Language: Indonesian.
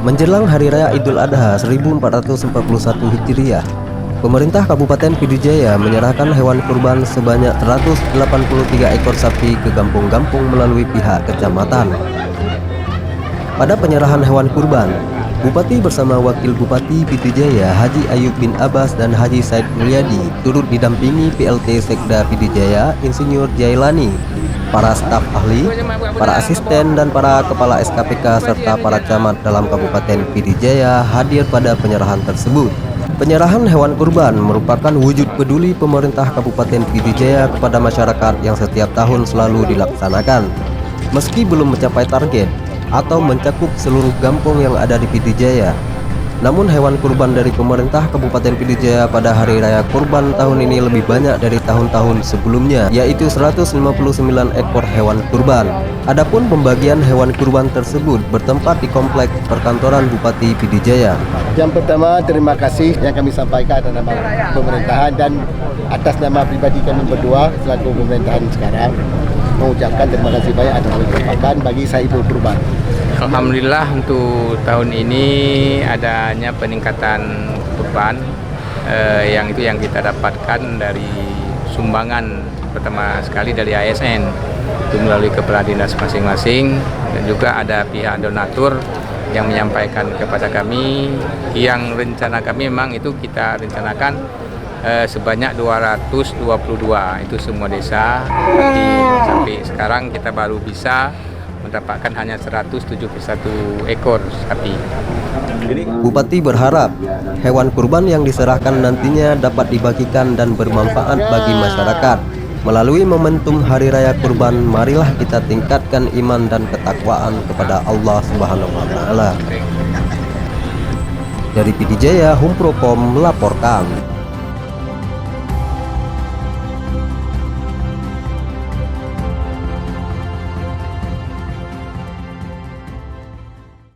Menjelang Hari Raya Idul Adha 1441 Hijriah, pemerintah Kabupaten Pidijaya menyerahkan hewan kurban sebanyak 183 ekor sapi ke kampung-kampung melalui pihak kecamatan. Pada penyerahan hewan kurban, Bupati bersama Wakil Bupati Pidijaya Haji Ayub bin Abbas dan Haji Said Mulyadi turut didampingi PLT Sekda Pidijaya Insinyur Jailani, para staf ahli, para asisten dan para kepala SKPK serta para camat dalam Kabupaten Pidijaya hadir pada penyerahan tersebut. Penyerahan hewan kurban merupakan wujud peduli pemerintah Kabupaten Pidijaya kepada masyarakat yang setiap tahun selalu dilaksanakan. Meski belum mencapai target atau mencakup seluruh kampung yang ada di Pidijaya, namun hewan kurban dari pemerintah Kabupaten Pidijaya pada Hari Raya Kurban tahun ini lebih banyak dari tahun-tahun sebelumnya, yaitu 159 ekor hewan kurban. Adapun pembagian hewan kurban tersebut bertempat di kompleks perkantoran Bupati Pidijaya. Yang pertama, terima kasih yang kami sampaikan atas nama pemerintahan dan atas nama pribadi kami berdua selaku pemerintahan sekarang, mengucapkan terima kasih banyak atas kesempatan bagi Saiful Kurban. Alhamdulillah untuk tahun ini adanya peningkatan kurban yang kita dapatkan dari sumbangan pertama sekali dari ASN itu melalui kepala dinas masing-masing, dan juga ada pihak donatur yang menyampaikan kepada kami yang rencana kami memang itu kita rencanakan sebanyak 222 itu semua desa, tapi sampai sekarang kita baru bisa mendapatkan hanya 171 ekor sapi. Bupati berharap hewan kurban yang diserahkan nantinya dapat dibagikan dan bermanfaat bagi masyarakat. Melalui momentum Hari Raya Kurban, marilah kita tingkatkan iman dan ketakwaan kepada Allah Subhanahu wa Ta'ala. Dari Pidijaya, Humprocom melaporkan.